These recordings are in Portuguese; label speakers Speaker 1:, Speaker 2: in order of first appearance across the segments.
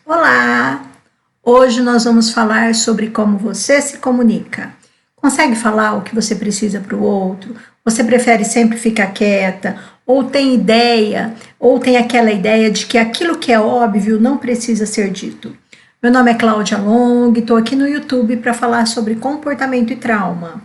Speaker 1: Olá! Hoje nós vamos falar sobre como você se comunica. Consegue falar o que você precisa para o outro? Você prefere sempre ficar quieta? Ou tem ideia, ou tem aquela ideia de que aquilo que é óbvio não precisa ser dito? Meu nome é Cláudia Long, estou aqui no YouTube para falar sobre comportamento e trauma.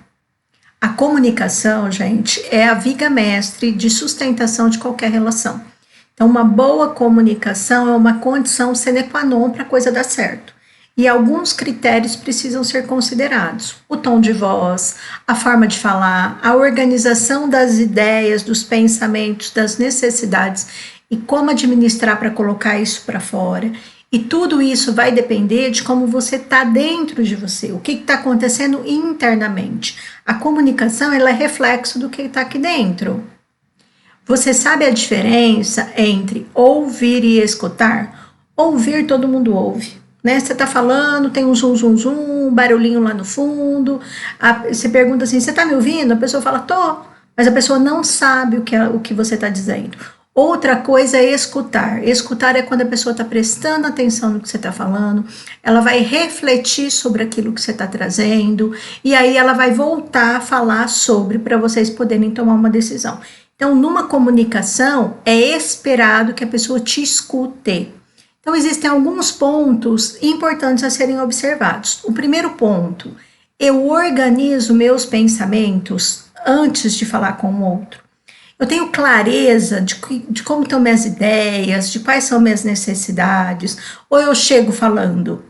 Speaker 1: A comunicação, gente, é a viga mestre de sustentação de qualquer relação. Então, uma boa comunicação é uma condição sine qua non para a coisa dar certo. E alguns critérios precisam ser considerados: o tom de voz, a forma de falar, a organização das ideias, dos pensamentos, das necessidades e como administrar para colocar isso para fora. E tudo isso vai depender de como você está dentro de você, o que está acontecendo internamente. A comunicação ela é reflexo do que está aqui dentro. Você sabe a diferença entre ouvir e escutar? Ouvir todo mundo ouve, né? Você está falando, tem um zum, zum, zum, um barulhinho lá no fundo. Você pergunta assim, você está me ouvindo? A pessoa fala, tô. Mas a pessoa não sabe o que você está dizendo. Outra coisa é escutar. Escutar é quando a pessoa está prestando atenção no que você está falando, ela vai refletir sobre aquilo que você está trazendo, e aí ela vai voltar a falar sobre para vocês poderem tomar uma decisão. Então, numa comunicação, é esperado que a pessoa te escute. Então, existem alguns pontos importantes a serem observados. O primeiro ponto, eu organizo meus pensamentos antes de falar com o outro. Eu tenho clareza de como estão minhas ideias, de quais são minhas necessidades, ou eu chego falando?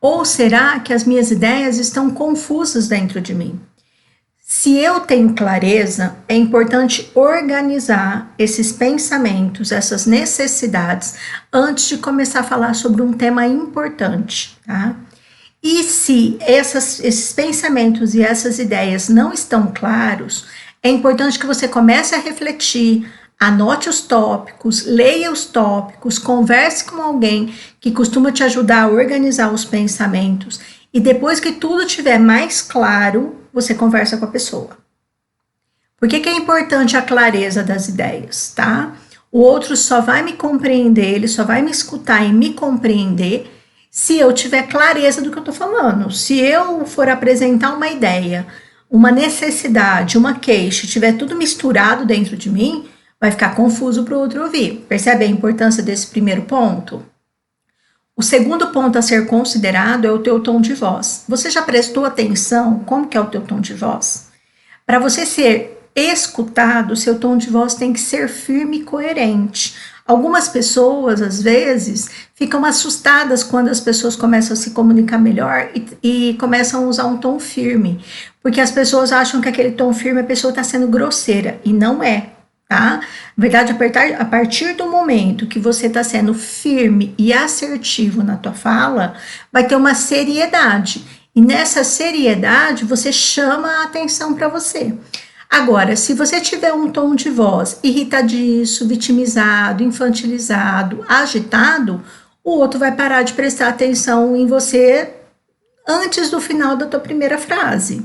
Speaker 1: Ou será que as minhas ideias estão confusas dentro de mim? Se eu tenho clareza, é importante organizar esses pensamentos, essas necessidades, antes de começar a falar sobre um tema importante, tá? E se esses pensamentos e essas ideias não estão claros, é importante que você comece a refletir, anote os tópicos, leia os tópicos, converse com alguém que costuma te ajudar a organizar os pensamentos, e depois que tudo estiver mais claro, você conversa com a pessoa. Por que é importante a clareza das ideias, tá? O outro só vai me compreender, ele só vai me escutar e me compreender se eu tiver clareza do que eu tô falando. Se eu for apresentar uma ideia, uma necessidade, uma queixa, tiver tudo misturado dentro de mim, vai ficar confuso para o outro ouvir. Percebe a importância desse primeiro ponto? O segundo ponto a ser considerado é o teu tom de voz. Você já prestou atenção como que é o teu tom de voz? Para você ser escutado, seu tom de voz tem que ser firme e coerente. Algumas pessoas, às vezes, ficam assustadas quando as pessoas começam a se comunicar melhor e começam a usar um tom firme, porque as pessoas acham que aquele tom firme a pessoa está sendo grosseira, e não é. Tá? Na verdade, a partir do momento que você está sendo firme e assertivo na tua fala, vai ter uma seriedade. E nessa seriedade, você chama a atenção para você. Agora, se você tiver um tom de voz irritadiço, vitimizado, infantilizado, agitado, o outro vai parar de prestar atenção em você antes do final da tua primeira frase.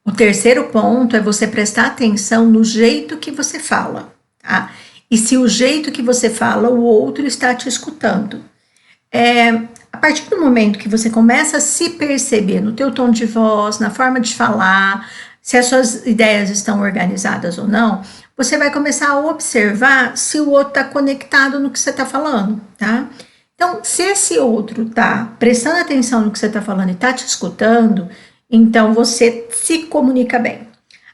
Speaker 1: O terceiro ponto é você prestar atenção no jeito que você fala, tá? E se o jeito que você fala, o outro está te escutando. A partir do momento que você começa a se perceber no teu tom de voz, na forma de falar, se as suas ideias estão organizadas ou não, você vai começar a observar se o outro está conectado no que você está falando, tá? Então, se esse outro está prestando atenção no que você está falando e está te escutando, então você se comunica bem.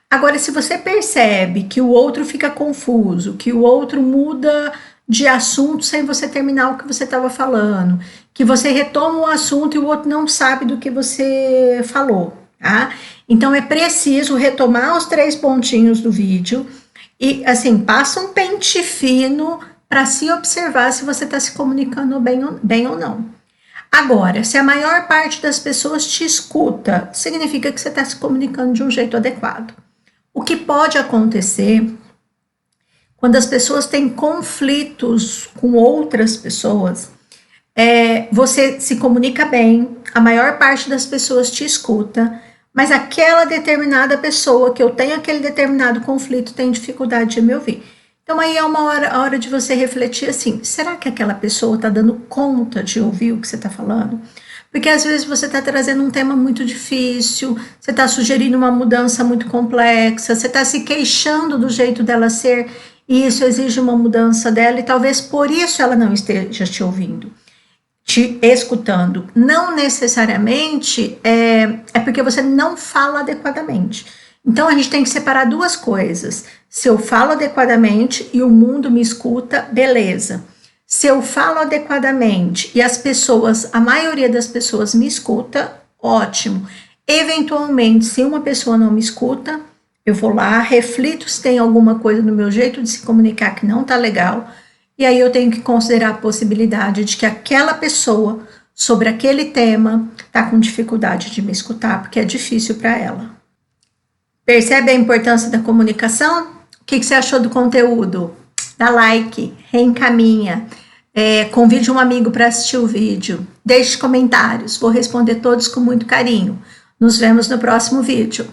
Speaker 1: Agora, se você percebe que o outro fica confuso, que o outro muda de assunto sem você terminar o que você estava falando, que você retoma o assunto e o outro não sabe do que você falou, tá? Então é preciso retomar os 3 pontinhos do vídeo e, assim, passa um pente fino para se observar se você está se comunicando bem ou não. Agora, se a maior parte das pessoas te escuta, significa que você está se comunicando de um jeito adequado. O que pode acontecer quando as pessoas têm conflitos com outras pessoas, você se comunica bem, a maior parte das pessoas te escuta, mas aquela determinada pessoa que eu tenho aquele determinado conflito tem dificuldade de me ouvir. Então aí é a hora de você refletir assim, será que aquela pessoa está dando conta de ouvir o que você está falando? Porque às vezes você está trazendo um tema muito difícil, você está sugerindo uma mudança muito complexa, você está se queixando do jeito dela ser, e isso exige uma mudança dela, e talvez por isso ela não esteja te ouvindo, te escutando. Não necessariamente é porque você não fala adequadamente. Então a gente tem que separar duas coisas. Se eu falo adequadamente e o mundo me escuta, beleza. Se eu falo adequadamente e as pessoas, a maioria das pessoas me escuta, ótimo. Eventualmente, se uma pessoa não me escuta, eu vou lá, reflito se tem alguma coisa no meu jeito de se comunicar que não tá legal, e aí eu tenho que considerar a possibilidade de que aquela pessoa, sobre aquele tema, tá com dificuldade de me escutar, porque é difícil para ela. Percebe a importância da comunicação? O que você achou do conteúdo? Dá like, reencaminha, convide um amigo para assistir o vídeo, deixe comentários, vou responder todos com muito carinho. Nos vemos no próximo vídeo.